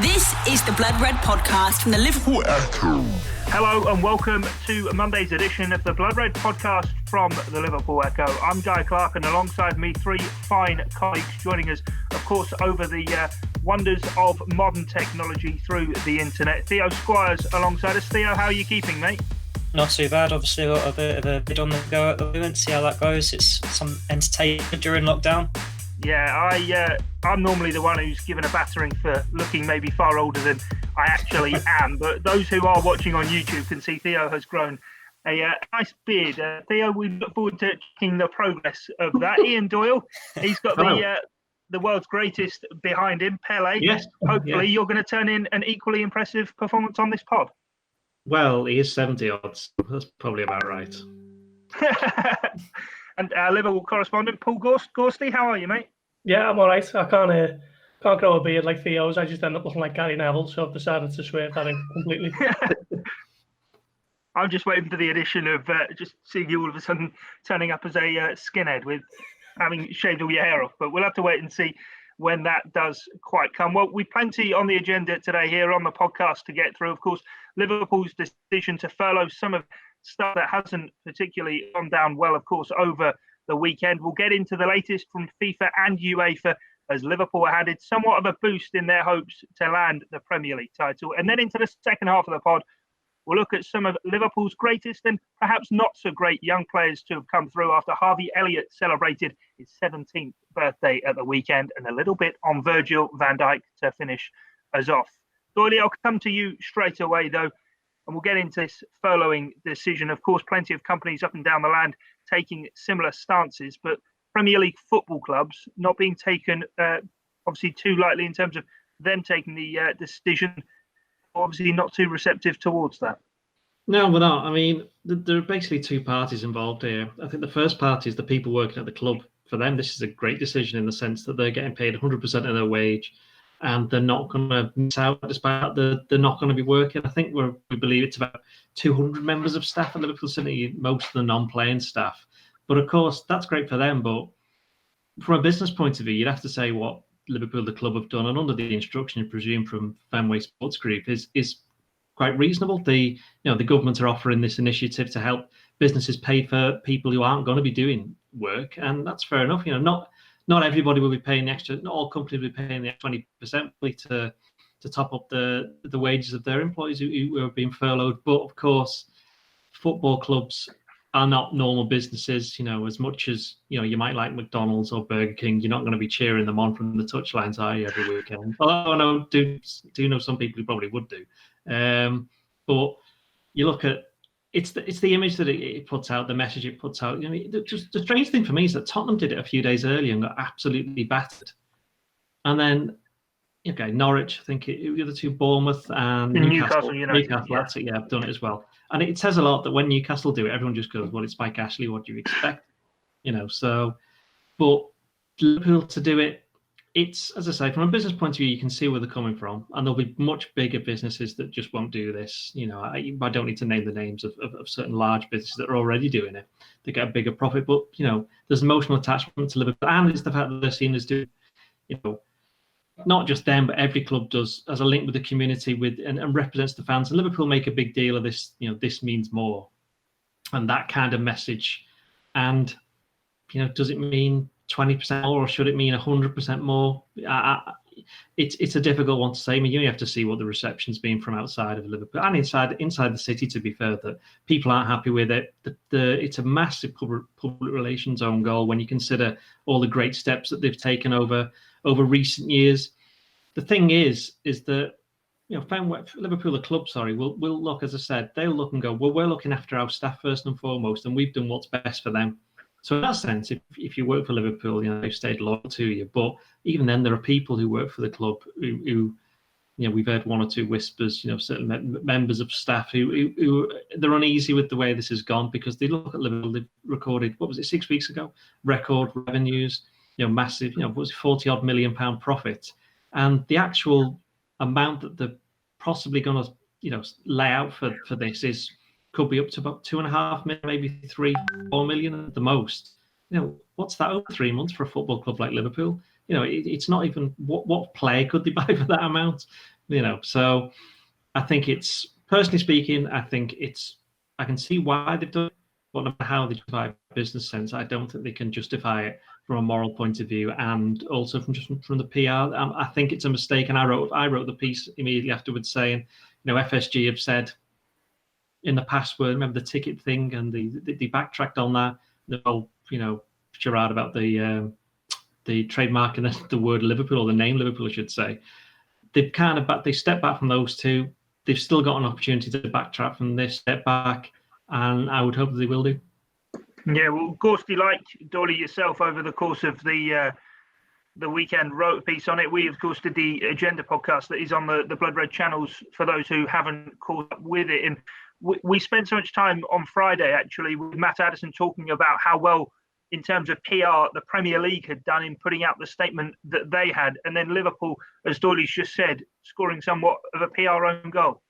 This is the Blood Red podcast from the Liverpool Echo. Hello and welcome to Monday's edition of the Blood Red podcast from the Liverpool Echo. I'm Guy Clarke, and alongside me, three fine colleagues joining us, of course, over the wonders of modern technology through the internet. Theo Squires alongside us. Theo, how are you keeping, mate? Not too bad. Obviously, got a bit of a bid on the go at the moment. See how that goes. It's some entertainment during lockdown. Yeah, I'm normally the one who's given a battering for looking maybe far older than I actually am. But those who are watching on YouTube can see Theo has grown a nice beard. Theo, we look forward to checking the progress of that. Ian Doyle, he's got the world's greatest behind him, Pele. Yes. Hopefully you're going to turn in an equally impressive performance on this pod. Well, he is 70 odds. That's probably about right. And our Liverpool correspondent, Paul Gorst. Gorsty, how are you, mate? Yeah, I'm all right. I can't grow a beard like Theo's. I just end up looking like Gary Neville, so I've decided to swerve that in completely. I'm just waiting for the addition of just seeing you all of a sudden turning up as a skinhead with having shaved all your hair off. But we'll have to wait and see when that does quite come. Well, we've plenty on the agenda today here on the podcast to get through. Of course, Liverpool's decision to furlough some of stuff that hasn't particularly gone down well, of course, over the weekend. We'll get into the latest from FIFA and UEFA as Liverpool had somewhat of a boost in their hopes to land the Premier League title. And then into the second half of the pod, we'll look at some of Liverpool's greatest and perhaps not so great young players to have come through after Harvey Elliott celebrated his 17th birthday at the weekend, and a little bit on Virgil van Dijk to finish us off. Doyle, I'll come to you straight away though, and we'll get into this furloughing decision. Of course, plenty of companies up and down the land taking similar stances, but Premier League football clubs not being taken obviously too lightly in terms of them taking the decision, obviously not too receptive towards that. No, we're not. I mean, there are basically two parties involved here. I think the first party is the people working at the club. For them, this is a great decision in the sense that they're getting paid 100% of their wage, and they're not going to miss out despite they're not going to be working. I think we believe it's about 200 members of staff at Liverpool City, most of the non-playing staff. But of course, that's great for them. But from a business point of view, you'd have to say what Liverpool, the club, have done, and under the instruction, I presume, from Fenway Sports Group, is quite reasonable. The government are offering this initiative to help businesses pay for people who aren't going to be doing work, and that's fair enough. Not everybody will be paying the extra. Not all companies will be paying the 20% to top up the wages of their employees who are being furloughed. But of course, football clubs are not normal businesses. As much as you might like McDonald's or Burger King, you're not going to be cheering them on from the touchlines, are you, every weekend? Although I know do know some people who probably would do. But you look at it's the image that it puts out, the message it puts out. Just the strange thing for me is that Tottenham did it a few days earlier and got absolutely battered, and then Norwich, I think the other two, Bournemouth and Newcastle United, have done it as well. And it says a lot that when Newcastle do it, everyone just goes, "Well, it's Mike Ashley. What do you expect?" So, but Liverpool to do it. It's, as I say, from a business point of view, you can see where they're coming from, and there'll be much bigger businesses that just won't do this. I don't need to name the names of certain large businesses that are already doing it. They get a bigger profit, but there's emotional attachment to Liverpool, and it's the fact that they're seen as doing, not just them, but every club does, as a link with the community, and represents the fans. And Liverpool make a big deal of this. This means more, and that kind of message. And does it mean 20% more, or should it mean 100% more? It's a difficult one to say. I mean, you have to see what the reception's been from outside of Liverpool and inside the city. To be fair, that people aren't happy with it. It's a massive public relations own goal when you consider all the great steps that they've taken over recent years. The thing is that Liverpool, the club, will look, as I said, they'll look and go, well, we're looking after our staff first and foremost, and we've done what's best for them. So in that sense, if you work for Liverpool, they've stayed loyal to you. But even then, there are people who work for the club who we've heard one or two whispers, certain members of staff who they're uneasy with the way this has gone, because they look at Liverpool, they've recorded, 6 weeks ago, record revenues, massive, what was it, 40 odd £million profit. And the actual amount that they're possibly going to, lay out for this could be up to about 2.5 million, maybe 3-4 million at the most. What's that over 3 months for a football club like Liverpool? It's not even what player could they buy for that amount. So I think it's, personally speaking, I can see why they've done it, but no matter how they justify it in business sense, I don't think they can justify it from a moral point of view, and also from the PR. I think it's a mistake, and I wrote the piece immediately afterwards saying, FSG have said in the past, remember the ticket thing, and they backtracked on that. The whole charade about the trademark and the word Liverpool, or the name Liverpool, I should say. They've they stepped back from those two. They've still got an opportunity to backtrack from this, step back, and I would hope that they will do. Yeah, well, Gorsty, like Doyle yourself, over the course of the weekend, wrote a piece on it. We, of course, did the Agenda podcast that is on the Blood Red channels for those who haven't caught up with it. And we spent so much time on Friday, actually, with Matt Addison talking about how well, in terms of PR, the Premier League had done in putting out the statement that they had. And then Liverpool, as Doyley's just said, scoring somewhat of a PR own goal.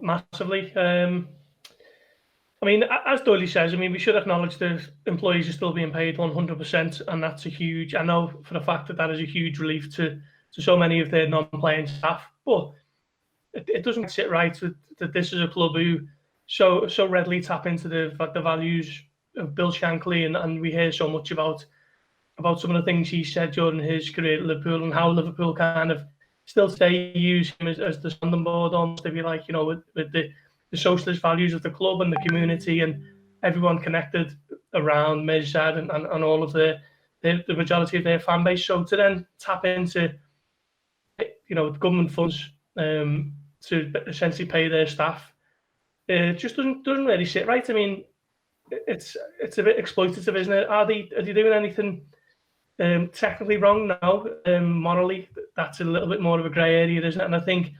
Massively. I mean, as Doyle says, we should acknowledge that employees are still being paid 100%, and that's a huge, I know for the fact that is a huge relief to so many of their non-playing staff, but it doesn't sit right that this is a club who so readily tap into the values of Bill Shankly, and we hear so much about some of the things he said during his career at Liverpool, and how Liverpool kind of still today use him as the sounding board, almost, if you like, with the socialist values of the club and the community and everyone connected around Merseyside and all of the majority of their fan base. So to then tap into, government funds to essentially pay their staff, it just doesn't really sit right. It's a bit exploitative, isn't it? Are they doing anything technically wrong now? Morally, that's a little bit more of a grey area, isn't it? And I think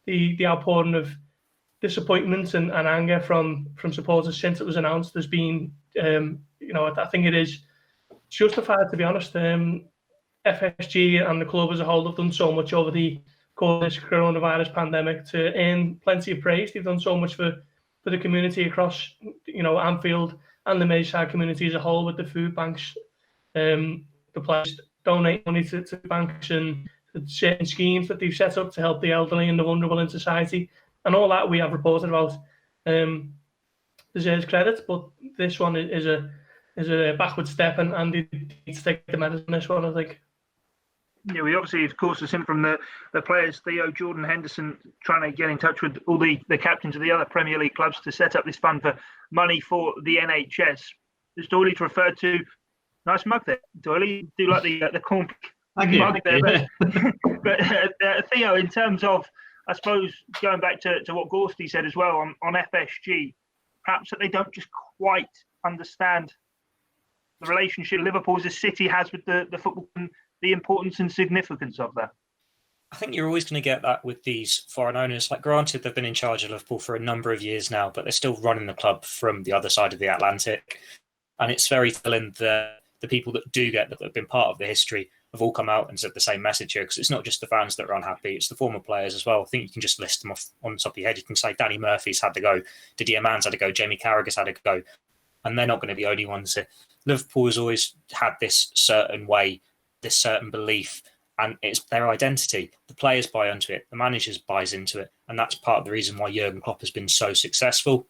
the outpouring of disappointment and anger from supporters since it was announced has been, I think it is justified, to be honest. FSG and the club as a whole have done so much over the course of this coronavirus pandemic to earn plenty of praise. They've done so much for the community across, Anfield and the Merseyside community as a whole, with the food banks. The players donate money to banks and certain schemes that they've set up to help the elderly and the vulnerable in society. And all that we have reported about deserves credit, but this one is a backward step, and they need to take the medicine on this one, I think. Yeah, we obviously, of course, have seen from the players, Theo, Jordan Henderson, trying to get in touch with all the captains of the other Premier League clubs to set up this fund for money for the NHS. As Doyle referred to, nice mug there, Doyle. You do like the corn mug there. Yeah. But Theo, in terms of, I suppose, going back to what Gorsty said as well on FSG, perhaps that they don't just quite understand the relationship Liverpool as a city has with the football and the importance and significance of that. I think you're always going to get that with these foreign owners. Like, granted, they've been in charge of Liverpool for a number of years now, but they're still running the club from the other side of the Atlantic. And it's very telling the people that do get that have been part of the history have all come out and said the same message here, because it's not just the fans that are unhappy, it's the former players as well. I think you can just list them off on the top of your head. You can say Danny Murphy's had to go, Didier Mann's had to go, Jamie Carragher's had to go, and they're not going to be the only ones. Liverpool has always had this certain way, this certain belief, and it's their identity. The players buy into it, the managers buys into it, and that's part of the reason why Jurgen Klopp has been so successful.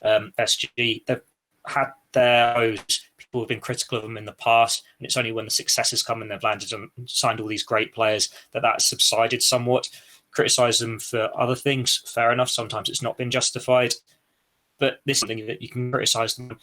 SG, they've had their own. People have been critical of them in the past, and it's only when the successes come and they've landed and signed all these great players that subsided somewhat. Criticise them for other things, fair enough. Sometimes it's not been justified, but this is something that you can criticise them.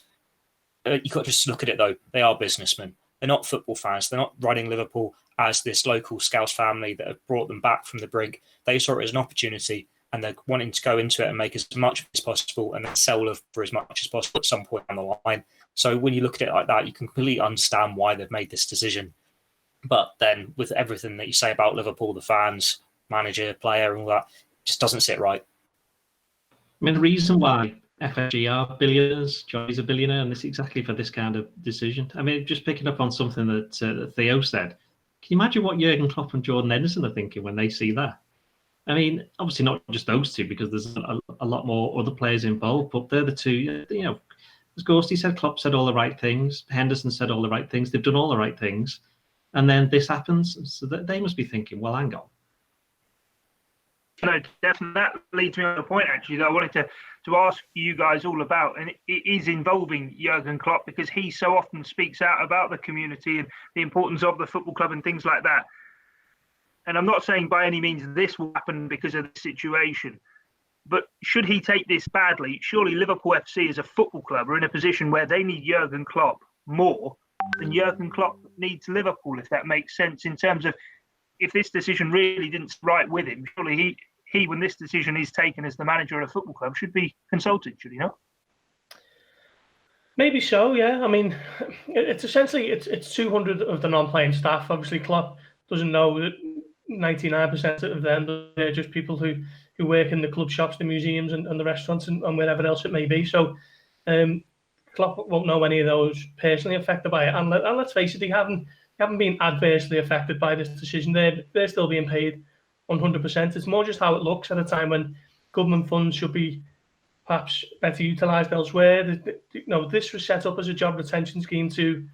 You can't just look at it though. They are businessmen. They're not football fans. They're not running Liverpool as this local Scouse family that have brought them back from the brink. They saw it as an opportunity, and they're wanting to go into it and make as much as possible and then sell Liverpool for as much as possible at some point down the line. So when you look at it like that, you can completely understand why they've made this decision. But then with everything that you say about Liverpool, the fans, manager, player, and all that, it just doesn't sit right. I mean, the reason why FSG are billionaires, Johnny's a billionaire, and this is exactly for this kind of decision. I mean, just picking up on something that Theo said, can you imagine what Jurgen Klopp and Jordan Henderson are thinking when they see that? I mean, obviously not just those two, because there's a lot more other players involved, but they're the two, as Gorsty said, Klopp said all the right things, Henderson said all the right things, they've done all the right things, and then this happens, so that they must be thinking, well, hang on, No, definitely. That leads me on a point, actually, that I wanted to ask you guys all about, and it is involving Jurgen Klopp, because he so often speaks out about the community and the importance of the football club and things like that. And I'm not saying by any means this will happen because of the situation, but should he take this badly, surely Liverpool FC as a football club are in a position where they need Jurgen Klopp more than Jurgen Klopp needs Liverpool, if that makes sense, in terms of if this decision really didn't sit right with him, surely he, when this decision is taken as the manager of a football club, should be consulted, should he not? Maybe so, yeah. I mean, it's essentially it's 200 of the non-playing staff. Obviously, Klopp doesn't know that 99% of them, they're just people who work in the club shops, the museums, and the restaurants and wherever else it may be. So, Klopp won't know any of those personally affected by it. And let's face it, they haven't been adversely affected by this decision. They're still being paid 100%. It's more just how it looks at a time when government funds should be perhaps better utilised elsewhere. This was set up as a job retention scheme to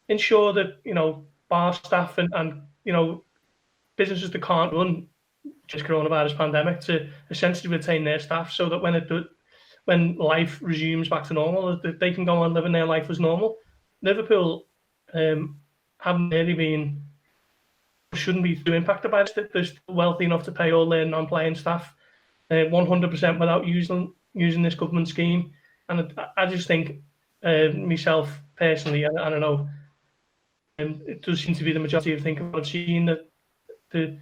ensure that bar staff and businesses that can't run just coronavirus pandemic to essentially retain their staff, so that when life resumes back to normal, they can go on living their life as normal. Liverpool haven't really shouldn't be too impacted by this. They're still wealthy enough to pay all their non-playing staff 100% without using this government scheme. And I just think, myself personally, I don't know, it does seem to be the majority of thinking I've seen that there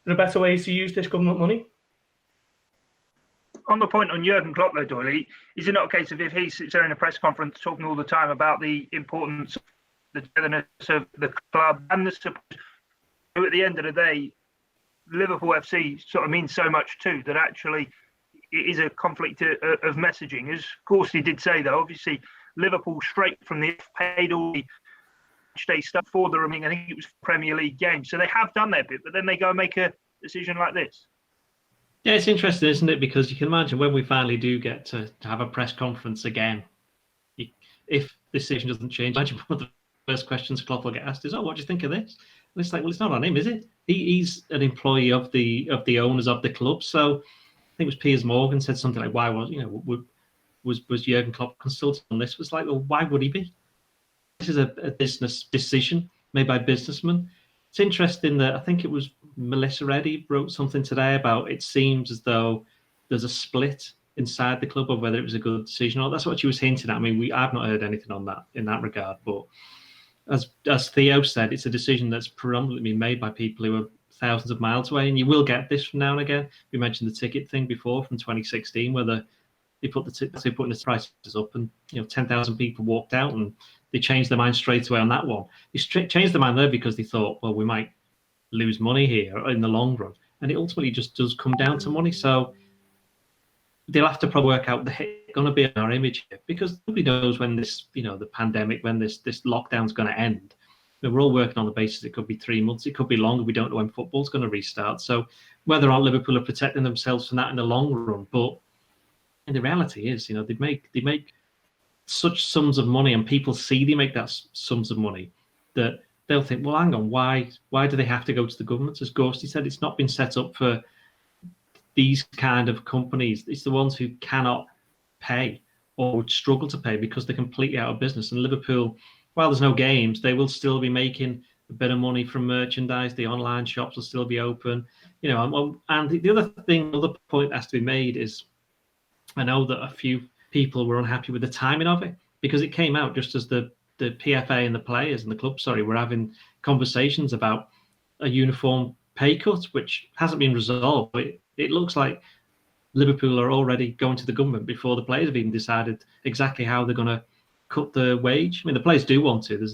are better ways to use this government money. On the point on Jurgen Klopp, though, Doyle, is it not a case of if he sits there in a press conference talking all the time about the importance of the togetherness of the club and the support, at the end of the day, Liverpool FC sort of means so much too, that actually it is a conflict of messaging. As Gorst did say, though, obviously Liverpool straight from the paid all the matchday stuff for the remaining, I think it was Premier League games. So they have done their bit, but then they go and make a decision like this. Yeah, it's interesting, isn't it? Because you can imagine when we finally do get to have a press conference again, if this decision doesn't change, imagine one of the first questions Klopp will get asked is, what do you think of this? And it's like, well, it's not on him, is it? He's an employee of the owners of the club. So I think it was Piers Morgan said something like, why was Jurgen Klopp consulted on this? It was like, well, why would he be? This is a business decision made by businessmen. It's interesting that I think it was Melissa Reddy wrote something today about it seems as though there's a split inside the club of whether it was a good decision or not. That's what she was hinting at. I mean, I've not heard anything on that in that regard, but as Theo said, it's a decision that's predominantly made by people who are thousands of miles away, and you will get this from now and again. We mentioned the ticket thing before from 2016, where they put putting the prices up, and 10,000 people walked out, and they changed their mind straight away on that one. They changed their mind there because they thought, well, we might lose money here in the long run, and it ultimately just does come down to money. So they'll have to probably work out the hit going to be in our image here, because nobody knows when this, the pandemic, when this lockdown's going to end. We're all working on the basis it could be 3 months, it could be longer. We don't know when football's going to restart. So whether or not Liverpool are protecting themselves from that in the long run, but and the reality is, they make such sums of money, and people see they make that sums of money that they'll think, well, hang on, why do they have to go to the government? As Gorst said, it's not been set up for these kind of companies. It's the ones who cannot pay or would struggle to pay because they're completely out of business. And Liverpool, while there's no games, they will still be making a bit of money from merchandise. The online shops will still be open, and the other point that has to be made is, I know that a few people were unhappy with the timing of it because it came out just as the PFA and the players and the club, were having conversations about a uniform pay cut, which hasn't been resolved. It looks like Liverpool are already going to the government before the players have even decided exactly how they're going to cut the wage. I mean, the players do want to.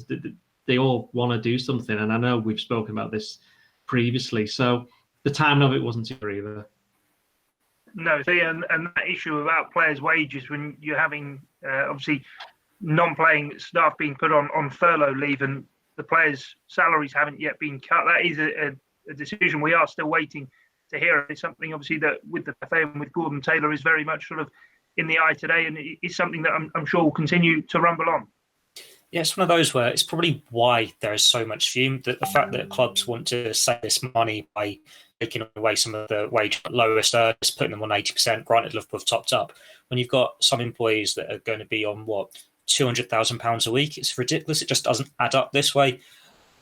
They all want to do something, and I know we've spoken about this previously. So the timing of it wasn't too either. No, see, and that issue about players' wages when you're having obviously non-playing staff being put on furlough leave and the players' salaries haven't yet been cut. That is a decision we are still waiting to hear. It's something obviously that with the FA and with Gordon Taylor is very much sort of in the eye today, and it's something that I'm sure will continue to rumble on. Yeah, it's one of those where it's probably why there is so much fume. That the fact that clubs want to save this money by taking away some of the wage lowest earners, putting them on 80%. Granted, Liverpool have topped up. When you've got some employees that are going to be on £200,000 a week, it's ridiculous. It just doesn't add up this way.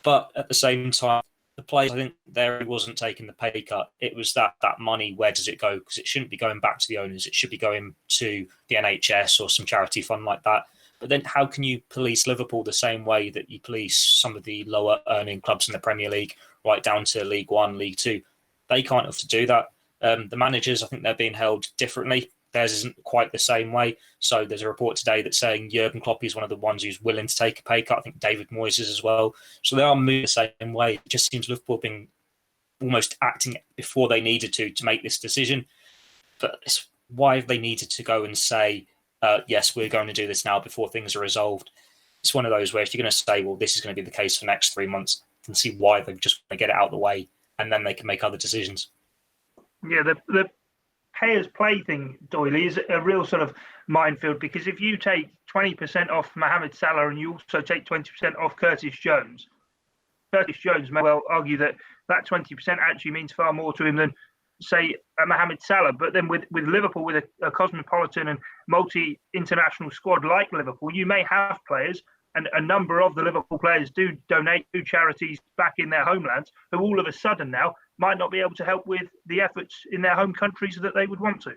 But at the same time, the players, I think there wasn't taking the pay cut. It was that money, where does it go? Because it shouldn't be going back to the owners. It should be going to the NHS or some charity fund like that. But then how can you police Liverpool the same way that you police some of the lower earning clubs in the Premier League, right down to League One, League Two? They can't have to do that. The managers, I think they're being held differently. Theirs isn't quite the same way. So there's a report today that's saying Jurgen Klopp is one of the ones who's willing to take a pay cut. I think David Moyes is as well. So they are moving the same way. It just seems Liverpool have been almost acting before they needed to make this decision. But it's why have they needed to go and say, yes, we're going to do this now before things are resolved? It's one of those where if you're going to say, well, this is going to be the case for the next 3 months, you can see why they just want to get it out of the way, and then they can make other decisions. Yeah, the payers play thing, Doyle, is a real sort of minefield, because if you take 20% off Mohamed Salah and you also take 20% off Curtis Jones may well argue that 20% actually means far more to him than, say, Mohamed Salah. But then with Liverpool, with a cosmopolitan and multi-international squad like Liverpool, you may have players, and a number of the Liverpool players do donate to charities back in their homelands, who all of a sudden now might not be able to help with the efforts in their home countries that they would want to.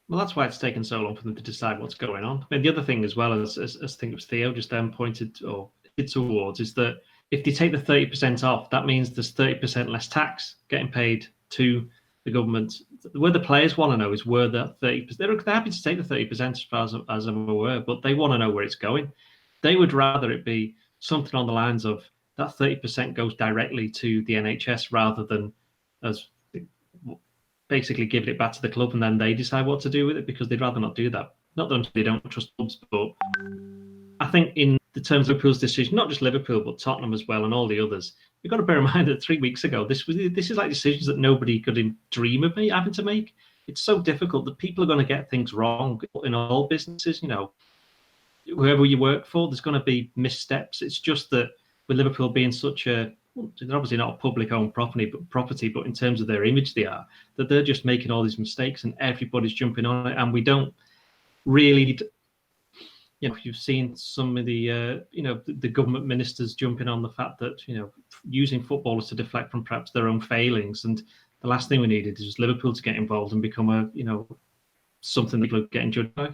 Well, that's why it's taken so long for them to decide what's going on. And the other thing as well, as I think it was Theo just then pointed or hit towards, is that if they take the 30% off, that means there's 30% less tax getting paid to the government. Where the players want to know is where that 30%, they're happy to take the 30% as far as I'm aware, but they want to know where it's going. They would rather it be something on the lines of that 30% goes directly to the NHS rather than as basically giving it back to the club and then they decide what to do with it, because they'd rather not do that. Not that they don't trust clubs, but I think in the terms of Liverpool's decision, not just Liverpool, but Tottenham as well and all the others, we've got to bear in mind that 3 weeks ago, this is like decisions that nobody could dream of having to make. It's so difficult that people are going to get things wrong in all businesses, whoever you work for, there's going to be missteps. It's just that with Liverpool being such they're obviously not a public-owned property, but in terms of their image, that they're just making all these mistakes and everybody's jumping on it, and we don't really. You've seen some of the the government ministers jumping on the fact that using footballers to deflect from perhaps their own failings, and the last thing we needed is just Liverpool to get involved and become something that people are getting judged by.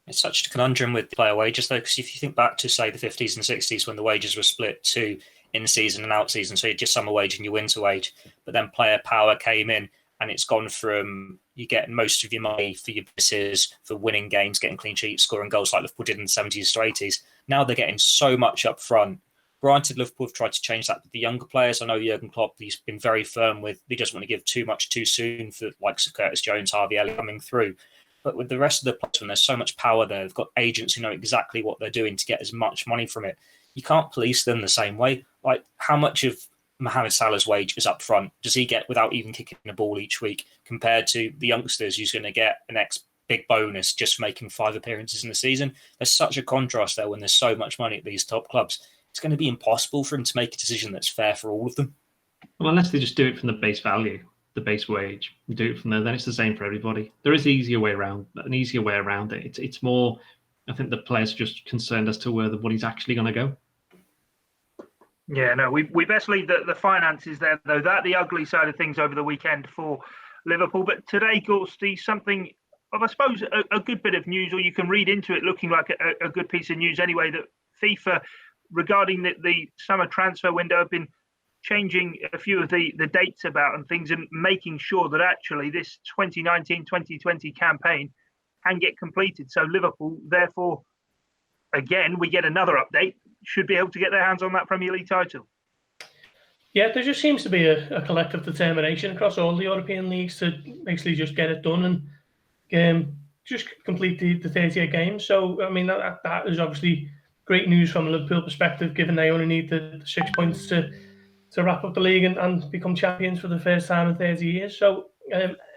It's such a conundrum with player wages, though, because if you think back to, say, the 50s and 60s when the wages were split to in-season and out-season, so you had your summer wage and your winter wage, but then player power came in and it's gone from you get most of your money for your businesses, for winning games, getting clean sheets, scoring goals like Liverpool did in the 70s to 80s. Now they're getting so much up front. Granted, Liverpool have tried to change that with the younger players. I know Jurgen Klopp, he's been very firm with he doesn't want to give too much too soon for likes of Curtis Jones, Harvey Elliott coming through. But with the rest of the players, when there's so much power there, they've got agents who know exactly what they're doing to get as much money from it. You can't police them the same way. Like, how much of Mohamed Salah's wage is up front? Does he get without even kicking a ball each week, compared to the youngsters who's going to get an big bonus just for making 5 appearances in the season? There's such a contrast there when there's so much money at these top clubs. It's going to be impossible for him to make a decision that's fair for all of them. Well, unless they just do it from the base value, the base wage, and do it from there, then it's the same for everybody. There is an easier way around it. It's more, I think the players are just concerned as to where the money's actually going to go. Yeah, no, we best leave the finances there, though. That the ugly side of things over the weekend for Liverpool. But today, Gorsty, something of, I suppose, a good bit of news, or you can read into it looking like a good piece of news anyway, that FIFA, regarding the summer transfer window, have been changing a few of the dates about and things, and making sure that actually this 2019-2020 campaign can get completed. So Liverpool, therefore, again, we get another update, should be able to get their hands on that Premier League title. Yeah, there just seems to be a collective determination across all the European leagues to basically just get it done and just complete the 38 games. So, I mean, that is obviously great news from a Liverpool perspective, given they only need the 6 points to wrap up the league and become champions for the first time in 30 years. So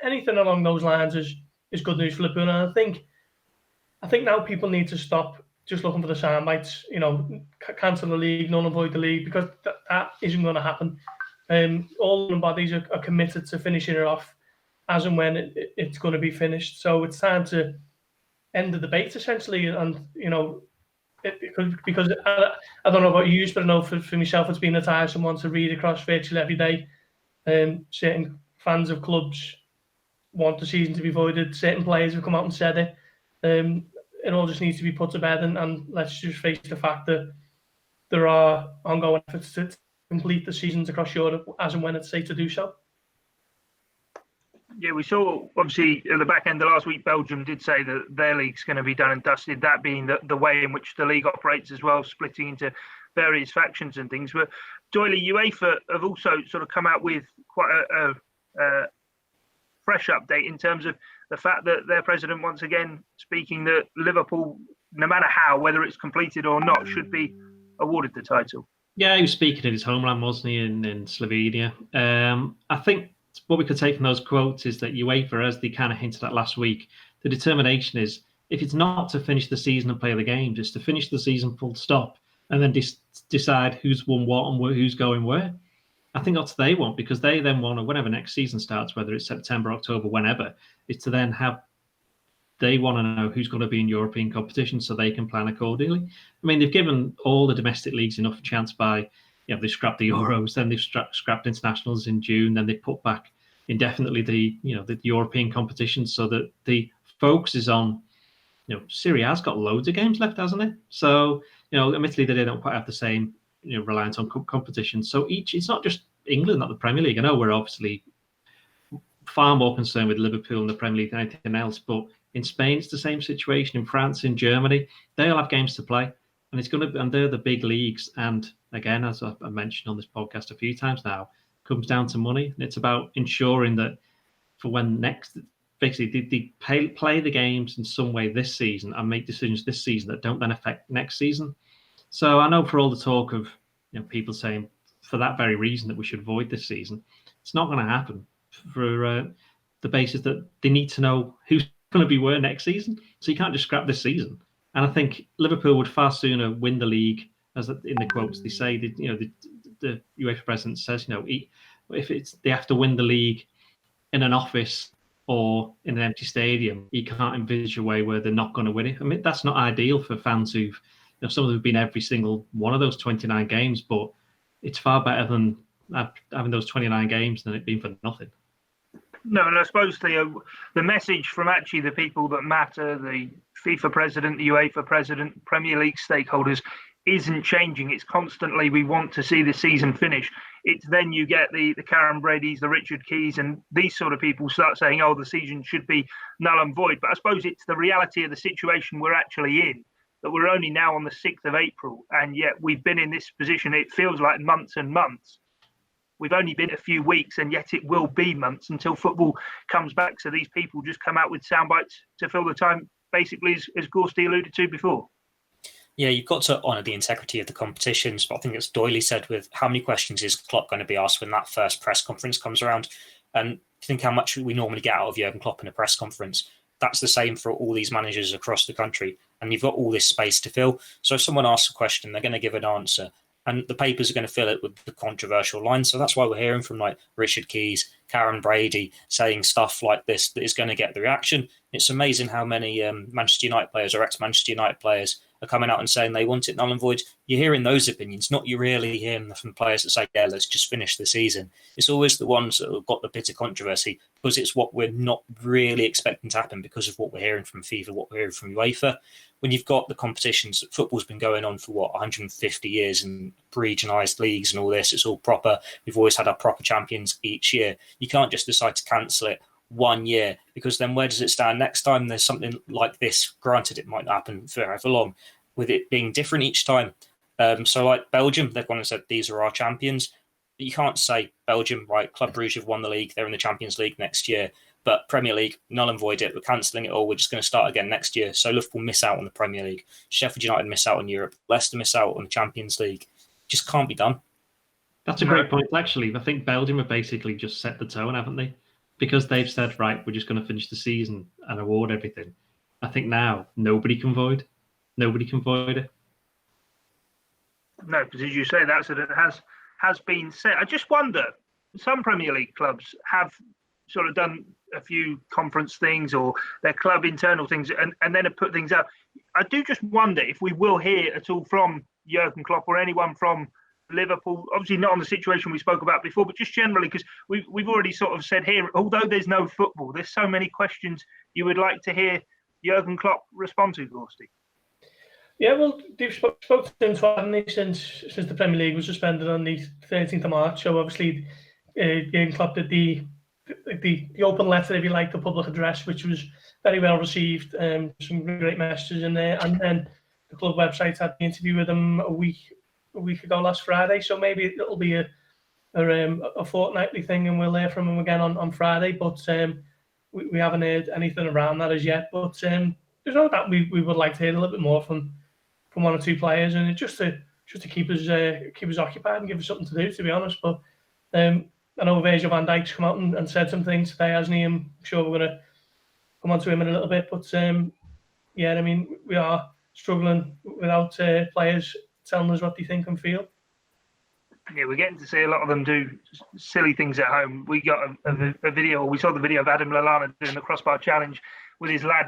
anything along those lines is good news for Liverpool. And I think now people need to stop just looking for the sound bites, cancel the league, null and void the league, because that isn't going to happen. All the bodies are committed to finishing it off as and when it's going to be finished. So it's time to end the debate, essentially. And, because I don't know about you, but I know for myself, it's been a tiresome one to read across virtually every day. Certain fans of clubs want the season to be voided. Certain players have come out and said it. It all just needs to be put to bed, and let's just face the fact that there are ongoing efforts to complete the seasons across Europe as and when it's safe to do so. Yeah, we saw, obviously, at the back end of last week, Belgium did say that their league's going to be done and dusted, that being the way in which the league operates as well, splitting into various factions and things. But Doyle, UEFA have also sort of come out with quite a fresh update in terms of the fact that their president, once again, speaking that Liverpool, no matter how, whether it's completed or not, should be awarded the title. Yeah, he was speaking of his homeland, wasn't he, in Slovenia? I think what we could take from those quotes is that UEFA, as they kind of hinted at last week, the determination is, if it's not to finish the season and play the games, it's to finish the season full stop and then decide who's won what and who's going where. I think that's what they want, because they then want to, whenever next season starts, whether it's September, October, whenever, is to then have, they want to know who's going to be in European competition so they can plan accordingly. I mean, they've given all the domestic leagues enough chance by, they scrapped the Euros, then they've scrapped internationals in June, then they put back indefinitely the European competitions, so that the focus is on, Serie A's got loads of games left, hasn't it? So, admittedly they don't quite have the same, reliance on competition. So it's not just England, not the Premier League. I know we're obviously far more concerned with Liverpool and the Premier League than anything else, but in Spain it's the same situation. In France, in Germany, they all have games to play, and they're the big leagues. And again, as I mentioned on this podcast a few times now, it comes down to money, and it's about ensuring that for when next, basically, they play the games in some way this season and make decisions this season that don't then affect next season. So I know, for all the talk of people saying for that very reason that we should void this season, it's not going to happen, for the basis that they need to know who's going to be where next season. So you can't just scrap this season. And I think Liverpool would far sooner win the league, as in the quotes they say. The UEFA president says, if they have to win the league in an office or in an empty stadium, you can't envisage a way where they're not going to win it. I mean, that's not ideal for fans who've, some of them have been every single one of those 29 games, but it's far better than having those 29 games than it being for nothing. No, and I suppose the message from actually the people that matter, the FIFA president, the UEFA president, Premier League stakeholders, isn't changing. It's constantly, we want to see the season finish. It's then you get the Karen Brady's, the Richard Keys, and these sort of people start saying, the season should be null and void. But I suppose it's the reality of the situation we're actually in, that we're only now on the 6th of April, and yet we've been in this position, it feels like months and months. We've only been a few weeks, and yet it will be months until football comes back. So these people just come out with sound bites to fill the time, basically, as Gorst alluded to before. Yeah, you've got to honour the integrity of the competitions, but I think as Doyle said, with how many questions is Klopp going to be asked when that first press conference comes around? And think how much we normally get out of Jurgen Klopp in a press conference. That's the same for all these managers across the country, and you've got all this space to fill. So if someone asks a question, they're going to give an answer, and the papers are going to fill it with the controversial lines. So that's why we're hearing from like Richard Keys, Karen Brady saying stuff like this that is going to get the reaction. It's amazing how many Manchester United players or ex-Manchester United players are coming out and saying they want it null and void. You're hearing those opinions, not you really hearing from players that say, let's just finish the season. It's always the ones that have got the bit of controversy, because it's what we're not really expecting to happen because of what we're hearing from FIFA, what we're hearing from UEFA. When you've got the competitions, football's been going on for 150 years, and regionalised leagues and all this, it's all proper. We've always had our proper champions each year. You can't just decide to cancel it 1 year, because then where does it stand next time there's something like this? Granted, it might not happen forever long, with it being different each time. So like Belgium, they've gone and said, these are our champions. You can't say Belgium, right, Club Brugge have won the league, they're in the Champions League next year, but Premier League, null and void it, we're cancelling it all, we're just going to start again next year. So Liverpool miss out on the Premier League, Sheffield United miss out on Europe, Leicester miss out on the Champions League. Just can't be done. That's a great point, actually. I think Belgium have basically just set the tone, haven't they? Because they've said, right, we're just going to finish the season and award everything. I think now nobody can void. nobody can void it. No, because as you say, that's it has been said. I just wonder, some Premier League clubs have sort of done a few conference things or their club internal things and then have put things out. I do just wonder if we will hear at all from Jurgen Klopp or anyone from Liverpool, obviously not on the situation we spoke about before, but just generally, because we've already sort of said here, although there's no football, there's so many questions you would like to hear Jurgen Klopp respond to, Gorsty. Yeah, well, they've spoke to him since the Premier League was suspended on the 13th of March. So obviously, Jurgen Klopp did the open letter, if you like, the public address, which was very well received. Some great messages in there, and then the club website had the interview with him a week ago last Friday. So maybe it'll be a fortnightly thing, and we'll hear from him again on Friday. But we haven't heard anything around that as yet. But there's no doubt we would like to hear a little bit more from one or two players, and just to keep us occupied and give us something to do, to be honest. But I know Virgil van Dijk's come out and said some things today, hasn't he? I'm sure we're going to come on to him in a little bit. But yeah, I mean, we are struggling without players telling us what they think and feel. Yeah, we're getting to see a lot of them do silly things at home. We got a video, we saw the video of Adam Lallana doing the crossbar challenge with his lad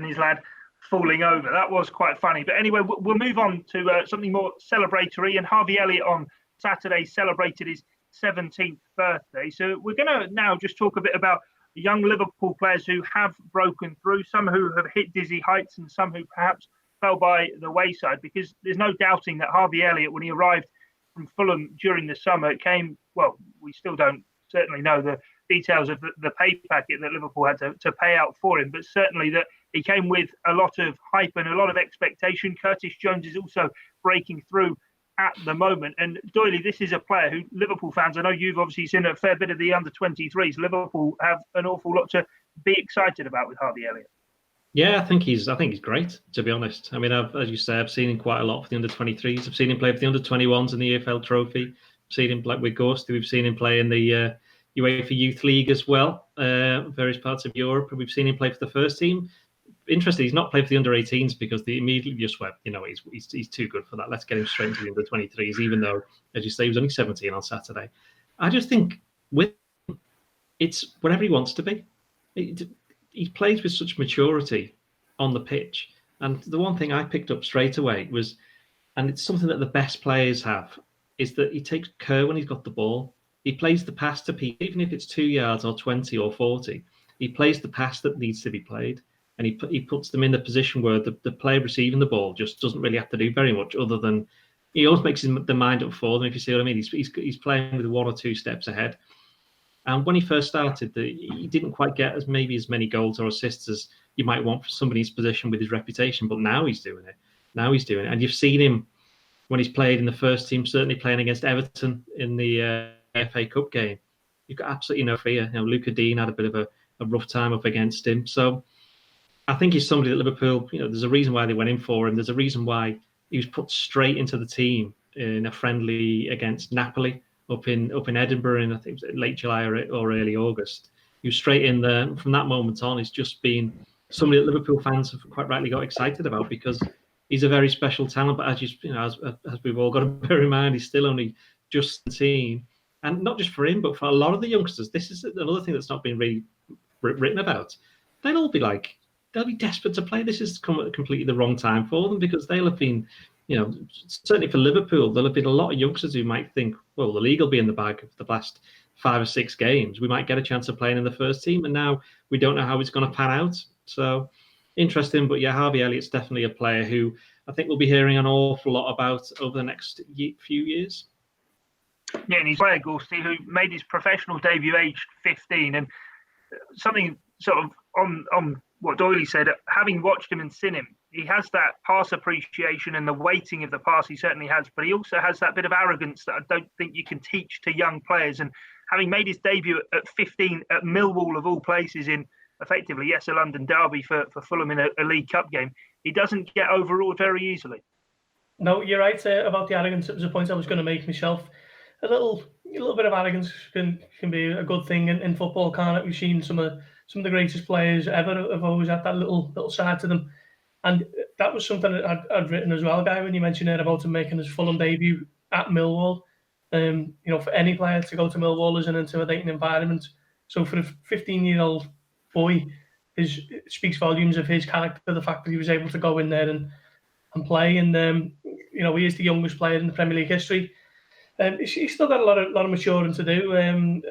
falling over. That was quite funny. But anyway, we'll move on to something more celebratory. And Harvey Elliott on Saturday celebrated his 17th birthday. So we're going to now just talk a bit about young Liverpool players who have broken through, some who have hit dizzy heights and some who perhaps fell by the wayside, because there's no doubting that Harvey Elliott, when he arrived from Fulham during the summer, came, well, we still don't certainly know the details of the pay packet that Liverpool had to pay out for him, but certainly that he came with a lot of hype and a lot of expectation. Curtis Jones is also breaking through at the moment. And Doyle, this is a player who Liverpool fans, I know you've obviously seen a fair bit of the under-23s. Liverpool have an awful lot to be excited about with Harvey Elliott. Yeah, I think he's great, to be honest. I mean, as you say, I've seen him quite a lot for the under-23s. I've seen him play for the under-21s in the EFL Trophy. I've seen him play with Gorst. We've seen him play in the UEFA Youth League as well, various parts of Europe. And we've seen him play for the first team. Interesting, he's not played for the under-18s because they immediately just went, he's too good for that. Let's get him straight into the under-23s, even though, as you say, he was only 17 on Saturday. I just think with him, it's whatever he wants to be. He plays with such maturity on the pitch. And the one thing I picked up straight away was, and it's something that the best players have, is that he takes care when he's got the ball. He plays the pass to people, even if it's 2 yards or 20 or 40. He plays the pass that needs to be played. And he puts them in the position where the player receiving the ball just doesn't really have to do very much other than he always makes the mind up for them, if you see what I mean. He's playing with 1 or 2 steps ahead. And when he first started, he didn't quite get as many goals or assists as you might want for somebody in his position with his reputation. But now he's doing it. And you've seen him when he's played in the first team, certainly playing against Everton in the FA Cup game. You've got absolutely no fear. Luca Dean had a bit of a rough time up against him. So I think he's somebody that Liverpool, there's a reason why they went in for him. There's a reason why he was put straight into the team in a friendly against Napoli up in Edinburgh in, I think it was late July or early August. He was straight in there. From that moment on, he's just been somebody that Liverpool fans have quite rightly got excited about because he's a very special talent. But as we've all got to bear in mind, he's still only just 17. And not just for him, but for a lot of the youngsters, this is another thing that's not been really written about. They'll be desperate to play. This has come at completely the wrong time for them because they'll have been, certainly for Liverpool, there'll have been a lot of youngsters who might think, well, the league will be in the bag of the last 5 or 6 games. We might get a chance of playing in the first team, and now we don't know how it's going to pan out. So interesting, but yeah, Harvey Elliott's definitely a player who I think we'll be hearing an awful lot about over the next few years. Yeah, and he's a player, Gorsty, who made his professional debut aged 15, and something sort of on what Doyle said, having watched him and seen him, he has that pass appreciation and the weighting of the pass he certainly has, but he also has that bit of arrogance that I don't think you can teach to young players. And having made his debut at 15 at Millwall of all places in effectively, yes, a London derby for Fulham in a League Cup game, he doesn't get overawed very easily. No, you're right about the arrogance. It was a point I was going to make myself. A little bit of arrogance can be a good thing in football, can't it? We've seen some of the greatest players ever have always had that little side to them. And that was something that I'd written as well, Guy, when you mentioned it about him making his Fulham debut at Millwall. For any player to go to Millwall is an intimidating environment. So for a 15-year-old boy, it speaks volumes of his character, the fact that he was able to go in there and play. And he is the youngest player in the Premier League history. He's still got a lot of maturing to do.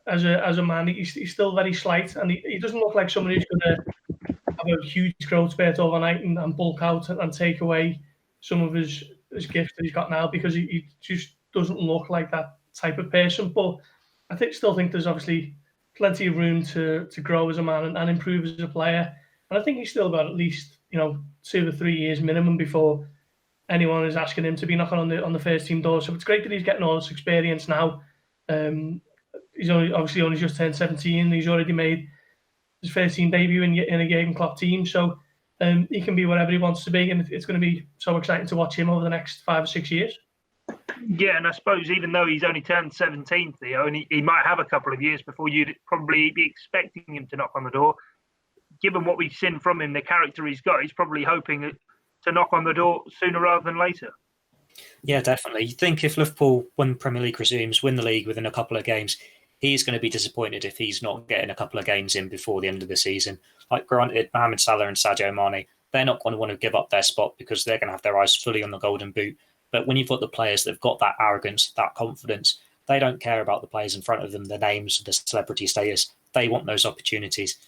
As a man, he's still very slight, and he doesn't look like someone who's going to have a huge growth spurt overnight and bulk out and take away some of his gifts that he's got now, because he just doesn't look like that type of person. But I still think there's obviously plenty of room to grow as a man and improve as a player. And I think he's still got at least 2 or 3 years minimum before anyone is asking him to be knocking on the first team door. So it's great that he's getting all this experience now. He's only just turned 17. He's already made his first team debut in a Jurgen Klopp team. So he can be whatever he wants to be, and it's going to be so exciting to watch him over the next 5 or 6 years. Yeah, and I suppose even though he's only turned 17, Theo, and he might have a couple of years before you'd probably be expecting him to knock on the door, given what we've seen from him, the character he's got, he's probably hoping to knock on the door sooner rather than later. Yeah, definitely. You think if Liverpool, when Premier League resumes, win the league within a couple of games, he's going to be disappointed if he's not getting a couple of games in before the end of the season. Like, granted, Mohamed Salah and Sadio Mane, they're not going to want to give up their spot because they're going to have their eyes fully on the Golden Boot. But when you've got the players that have got that arrogance, that confidence, they don't care about the players in front of them, the names, the celebrity status. They want those opportunities.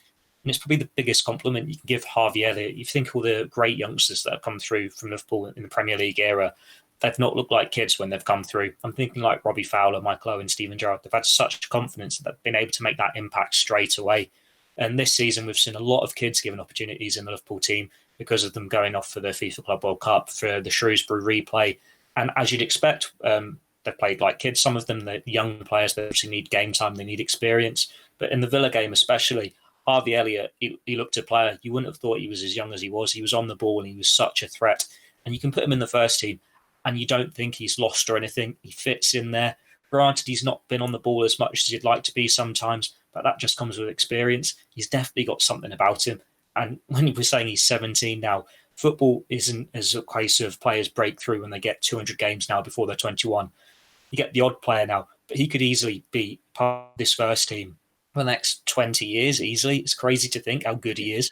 And it's probably the biggest compliment you can give Harvey Elliott. You think all the great youngsters that have come through from Liverpool in the Premier League era, they've not looked like kids when they've come through. I'm thinking like Robbie Fowler, Michael Owen, Steven Gerrard. They've had such confidence that they've been able to make that impact straight away. And this season, we've seen a lot of kids given opportunities in the Liverpool team because of them going off for the FIFA Club World Cup, for the Shrewsbury replay. And as you'd expect, they've played like kids. Some of them, the young players, they actually need game time, they need experience. But in the Villa game especially, Harvey Elliott, he looked a player. You wouldn't have thought he was as young as he was. He was on the ball and he was such a threat. And you can put him in the first team and you don't think he's lost or anything. He fits in there. Granted, he's not been on the ball as much as he'd like to be sometimes, but that just comes with experience. He's definitely got something about him. And when we're saying he's 17 now, football isn't as a case of players break through when they get 200 games now before they're 21. You get the odd player now, but he could easily be part of this first team for the next 20 years easily. It's crazy to think how good he is.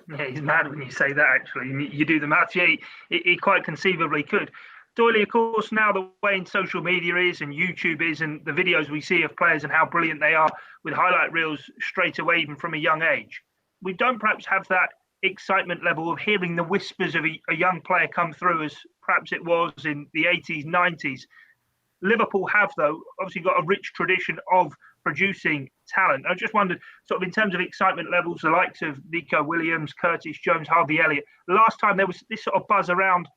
Yeah, he's mad when you say that, actually. You do the maths. Yeah, he quite conceivably could. Doyle, of course, now the way in social media is and YouTube is, and the videos we see of players and how brilliant they are with highlight reels straight away, even from a young age, we don't perhaps have that excitement level of hearing the whispers of a young player come through as perhaps it was in the 80s, 90s. Liverpool have, though, obviously got a rich tradition of producing talent. I just wondered, sort of in terms of excitement levels, the likes of Nico Williams, Curtis Jones, Harvey Elliott, last time there was this sort of buzz around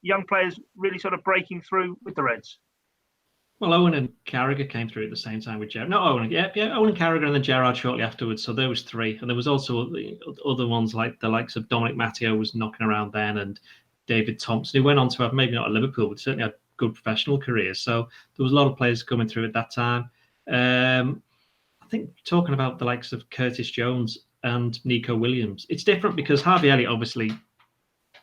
young players really sort of breaking through with the Reds. Well, Owen and Carragher came through at the same time with Gerrard. Owen and Carragher, and then Gerrard shortly afterwards. So there was three, and there was also the other ones like the likes of Dominic Matteo was knocking around then, and David Thompson, who went on to have maybe not at Liverpool, but certainly had good professional careers. So there was a lot of players coming through at that time. I think talking about the likes of Curtis Jones and Nico Williams, it's different because Harvey Elliott, obviously,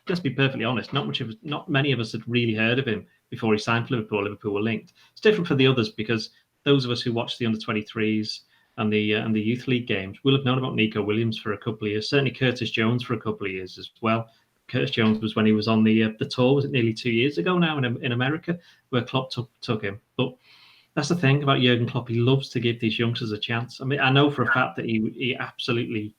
let's be perfectly honest, not many of us had really heard of him before he signed for Liverpool. Liverpool were linked. It's different for the others because those of us who watched the under-23s and the youth league games will have known about Nico Williams for a couple of years. Certainly Curtis Jones for a couple of years as well. Curtis Jones was when he was on the tour, was it nearly 2 years ago now in America, where Klopp took him. But that's the thing about Jurgen Klopp. He loves to give these youngsters a chance. I mean, I know for a fact that he absolutely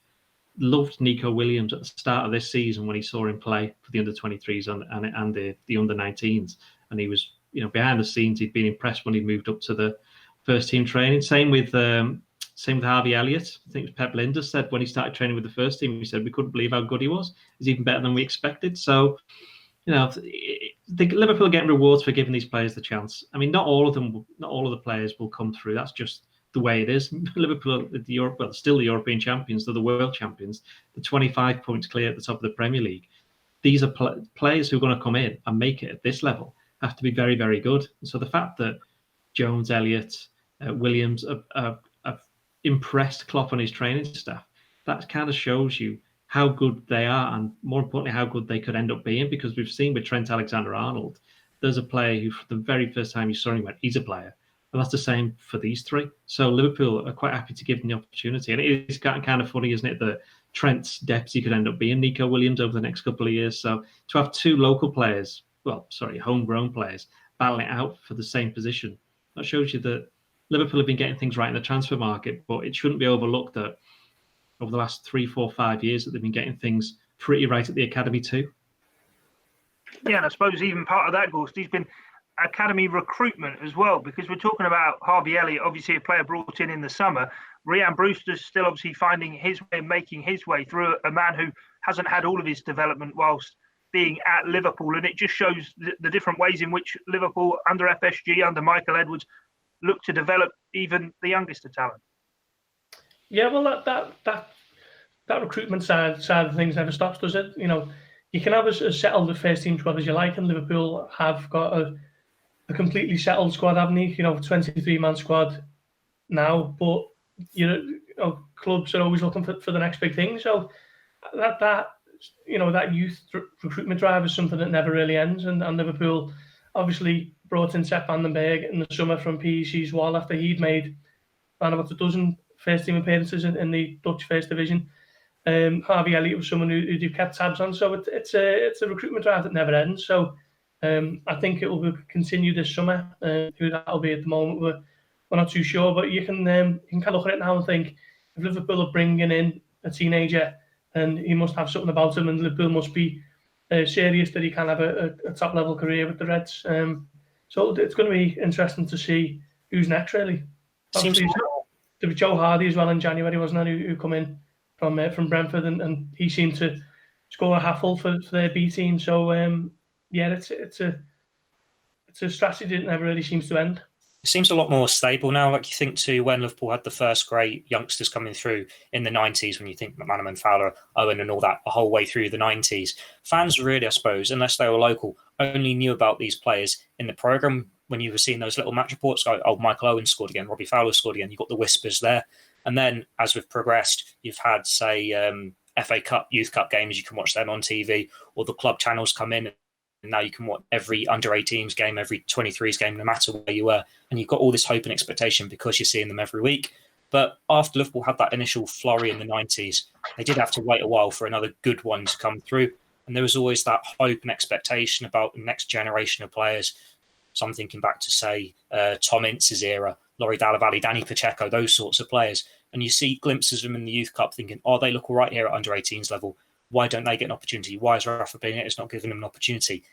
loved Nico Williams at the start of this season when he saw him play for the under-23s and the under-19s. And he was, behind the scenes, he'd been impressed when he moved up to the first team training. Same with Harvey Elliott. I think it was Pep Linders said when he started training with the first team, he said we couldn't believe how good he was. He's even better than we expected. So, Liverpool are getting rewards for giving these players the chance. I mean, not all of the players will come through. That's just the way it is. Liverpool are still the European champions. They're the world champions. They're 25 points clear at the top of the Premier League. These are players who are going to come in and make it at this level have to be very, very good. And so the fact that Jones, Elliott, Williams have impressed Klopp and his training staff, that kind of shows you how good they are, and more importantly, how good they could end up being. Because we've seen with Trent Alexander-Arnold, there's a player who, for the very first time you saw him, went, he's a player. And that's the same for these three. So Liverpool are quite happy to give him the opportunity. And it is kind of funny, isn't it, that Trent's deputy could end up being Nico Williams over the next couple of years. So to have two local players, homegrown players, battling it out for the same position, that shows you that Liverpool have been getting things right in the transfer market, but it shouldn't be overlooked that over the last 3, 4, 5 years that they've been getting things pretty right at the academy too. Yeah, and I suppose even part of that, Gorst, he's been academy recruitment as well, because we're talking about Harvey Elliott, obviously a player brought in the summer. Ryan Brewster's still obviously finding his way, making his way through, a man who hasn't had all of his development whilst being at Liverpool. And it just shows the different ways in which Liverpool under FSG, under Michael Edwards, look to develop even the youngest of talent. Yeah, well, that recruitment side of things never stops, does it? You know, you can have as settled a first team squad as you like, and Liverpool have got a completely settled squad, haven't they? You know, 23-man squad now, but you know, clubs are always looking for the next big thing. So that youth recruitment drive is something that never really ends. And Liverpool obviously brought in Sepp van den Berg in the summer from PSG's Wall after he'd made around about a dozen first team appearances in the Dutch First Division. Harvey Elliott was someone who they've kept tabs on. So it's a recruitment drive that never ends. So I think it will continue this summer. Who that'll be at the moment, we're not too sure. But you can kind of look at it now and think, if Liverpool are bringing in a teenager, then he must have something about him, and Liverpool must be serious that he can have a top level career with the Reds. So it's going to be interesting to see who's next. Really, obviously there was Joe Hardy as well in January, wasn't it? Who come in from Brentford, and he seemed to score a hatful for their B team. So it's a strategy that never really seems to end. It seems a lot more stable now. Like, you think to when Liverpool had the first great youngsters coming through in the 90s, when you think McManaman, Fowler, Owen and all that, the whole way through the 90s, fans really, I suppose, unless they were local, only knew about these players in the programme. When you were seeing those little match reports, like, oh, Michael Owen scored again, Robbie Fowler scored again, you got the whispers there. And then as we've progressed, you've had, say, FA Cup, Youth Cup games, you can watch them on TV, or the club channels come in, and now you can watch every under-18s game, every 23s game, no matter where you were. And you've got all this hope and expectation because you're seeing them every week. But after Liverpool had that initial flurry in the 90s, they did have to wait a while for another good one to come through. And there was always that hope and expectation about the next generation of players. So I'm thinking back to, say, Tom Ince's era, Laurie Delavalli, Danny Pacheco, those sorts of players. And you see glimpses of them in the Youth Cup thinking, oh, they look all right here at under-18s level. Why don't they get an opportunity? Why is Rafa Benitez not giving them an opportunity?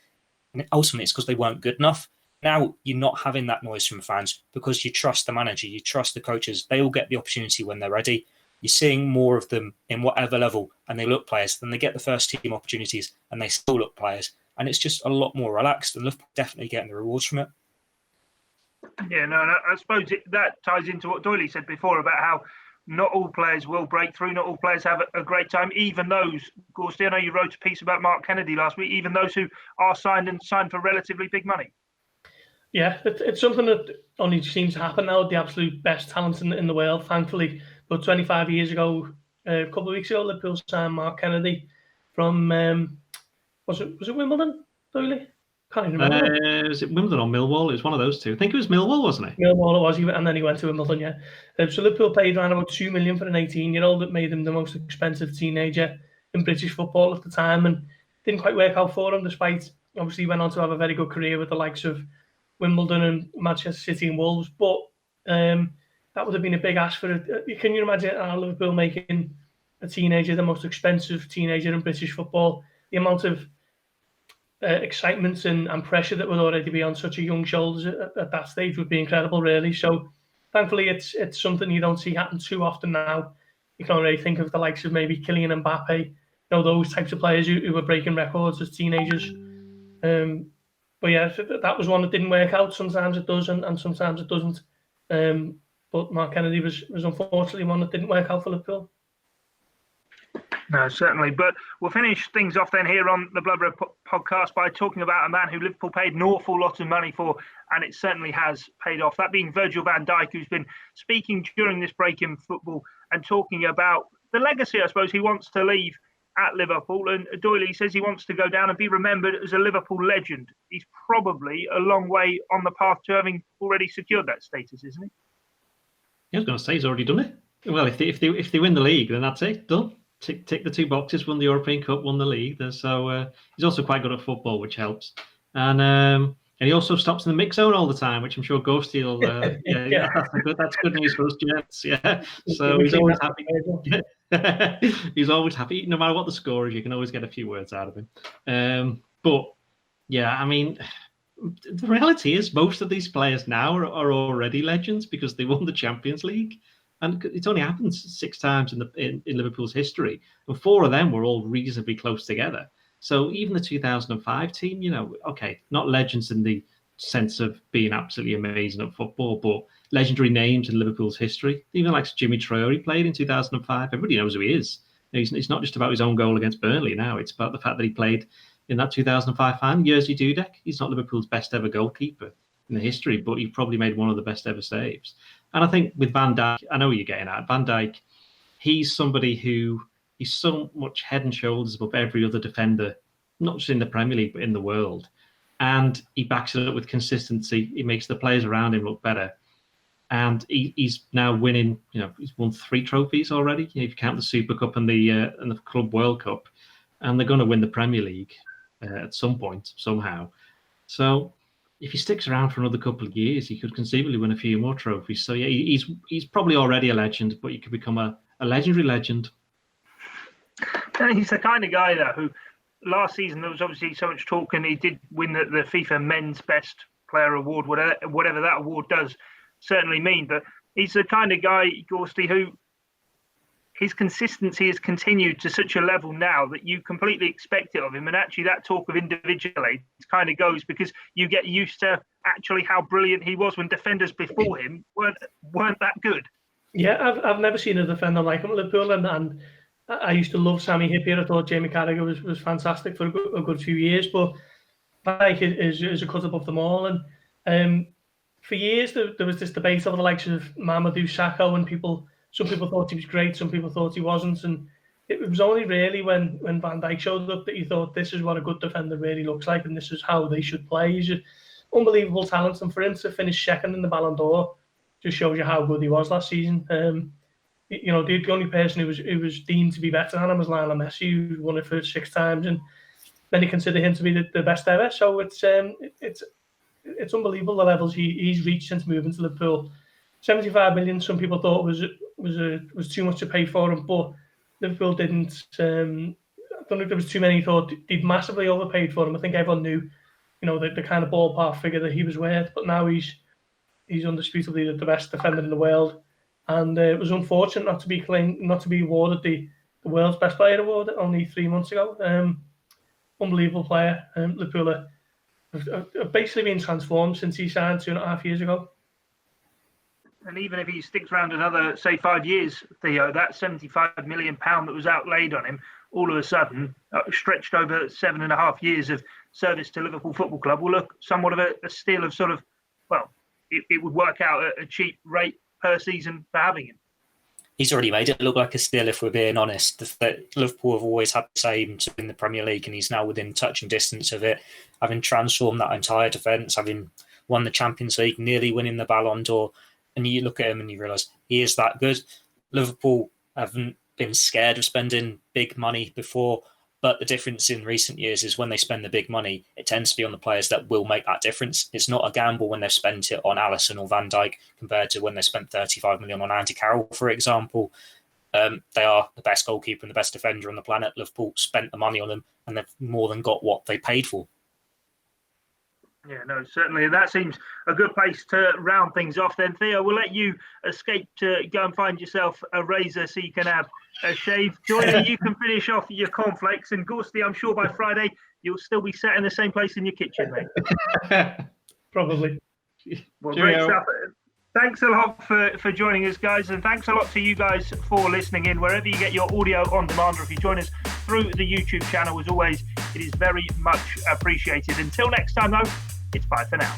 And ultimately, it's because they weren't good enough. Now you're not having that noise from fans because you trust the manager, you trust the coaches. They all get the opportunity when they're ready. You're seeing more of them in whatever level, and they look players. Then they get the first team opportunities, and they still look players. And it's just a lot more relaxed, and Liverpool definitely getting the rewards from it. Yeah, no, and I suppose that ties into what Doyle said before about how not all players will break through. Not all players have a great time. Even those, Gorst, I know you wrote a piece about Mark Kennedy last week, even those who are signed for relatively big money. Yeah, it's something that only seems to happen now with the absolute best talents in the world, thankfully. But 25 years ago, a couple of weeks ago, Liverpool signed Mark Kennedy from, was it Wimbledon, Doyle? Can't even remember. Was it Wimbledon or Millwall? It was one of those two. I think it was Millwall, wasn't it? Millwall it was, and then he went to Wimbledon, yeah. So Liverpool paid around about $2 million for an 18-year-old that made him the most expensive teenager in British football at the time, and didn't quite work out for him, despite obviously he went on to have a very good career with the likes of Wimbledon and Manchester City and Wolves. But that would have been a big ask for it. Can you imagine Liverpool making a teenager the most expensive teenager in British football? The amount of excitement and pressure that would already be on such a young shoulders at that stage would be incredible, really. So thankfully it's something you don't see happen too often now. You can already think of the likes of maybe Kylian Mbappe, those types of players who were breaking records as teenagers. But yeah, that was one that didn't work out. Sometimes it does and sometimes it doesn't. But Mark Kennedy was unfortunately one that didn't work out for Liverpool. No, certainly. But we'll finish things off then here on the Blood Red podcast by talking about a man who Liverpool paid an awful lot of money for, and it certainly has paid off. That being Virgil van Dijk, who's been speaking during this break in football and talking about the legacy, I suppose, he wants to leave at Liverpool. And Doyle says he wants to go down and be remembered as a Liverpool legend. He's probably a long way on the path to having already secured that status, isn't he? I was going to say he's already done it. Well, if they win the league, then that's it. Done. Tick the two boxes. Won the European Cup, won the league. So he's also quite good at football, which helps. And he also stops in the mix zone all the time, which I'm sure Ghosty will. That's good news for us, gents. Yeah. So he's always happy. He's always happy, no matter what the score is. You can always get a few words out of him. But yeah, I mean, the reality is most of these players now are already legends because they won the Champions League. And it's only happened 6 times in Liverpool's history. And 4 of them were all reasonably close together. So even the 2005 team, okay, not legends in the sense of being absolutely amazing at football, but legendary names in Liverpool's history. Even like Jimmy Traore played in 2005. Everybody knows who he is. It's not just about his own goal against Burnley now. It's about the fact that he played in that 2005 final. Jerzy Dudek, he's not Liverpool's best ever goalkeeper in the history, but he probably made one of the best ever saves. And I think with Van Dijk, I know what you're getting at. Van Dijk, he's somebody who he's so much head and shoulders above every other defender, not just in the Premier League, but in the world. And he backs it up with consistency. He makes the players around him look better. And he's now winning, he's won 3 trophies already. If you count the Super Cup and the Club World Cup. And they're going to win the Premier League at some point, somehow. So if he sticks around for another couple of years, he could conceivably win a few more trophies. So yeah, he's probably already a legend, but he could become a legendary legend. And he's the kind of guy though who last season there was obviously so much talk, and he did win the FIFA Men's Best Player Award, whatever that award does certainly mean. But he's the kind of guy, Gorsty, who his consistency has continued to such a level now that you completely expect it of him. And actually that talk of individual aids kind of goes because you get used to actually how brilliant he was when defenders before him weren't that good. Yeah, I've never seen a defender like him at Liverpool, and I used to love Sammy Hippier. I thought Jamie Carragher was fantastic for a good few years, but Dijk is a cut above them all. And for years there was this debate over the likes of Mamadou Sakho, and some people thought he was great, some people thought he wasn't. And it was only really when Van Dijk showed up that you thought this is what a good defender really looks like, and this is how they should play. He's an unbelievable talent, and for him to finish second in the Ballon d'Or just shows you how good he was last season. The only person who was deemed to be better than him was Lionel Messi, who won it for 6 times, and then you consider him to be the best ever. So it's unbelievable the levels he's reached since moving to Liverpool. 75 million, some people thought was too much to pay for him, but Liverpool didn't. I don't think there was too many thought they'd massively overpaid for him. I think everyone knew, the kind of ballpark figure that he was worth. But now he's undisputably the best defender in the world, and it was unfortunate not to be awarded the world's best player award only 3 months ago. Unbelievable player. Liverpool have basically been transformed since he signed 2.5 years ago. And even if he sticks around another, say, 5 years, Theo, that £75 million that was outlaid on him, all of a sudden, stretched over 7.5 years of service to Liverpool Football Club, will look somewhat of a steal of it would work out at a cheap rate per season for having him. He's already made it look like a steal, if we're being honest. Liverpool have always had the same to win the Premier League, and he's now within touching distance of it, having transformed that entire defence, having won the Champions League, nearly winning the Ballon d'Or. And you look at him and you realise he is that good. Liverpool haven't been scared of spending big money before, but the difference in recent years is when they spend the big money, it tends to be on the players that will make that difference. It's not a gamble when they've spent it on Alisson or Van Dijk compared to when they spent 35 million on Andy Carroll, for example. They are the best goalkeeper and the best defender on the planet. Liverpool spent the money on them, and they've more than got what they paid for. Yeah, no, certainly. That seems a good place to round things off then. Theo, we'll let you escape to go and find yourself a razor so you can have a shave. Doyle, you can finish off your cornflakes. And Gorsty, I'm sure by Friday you'll still be sat in the same place in your kitchen, mate. Probably. Well, great stuff. Thanks a lot for joining us, guys. And thanks a lot to you guys for listening in. Wherever you get your audio on demand, or if you join us through the YouTube channel, as always, it is very much appreciated. Until next time, though, it's bye for now.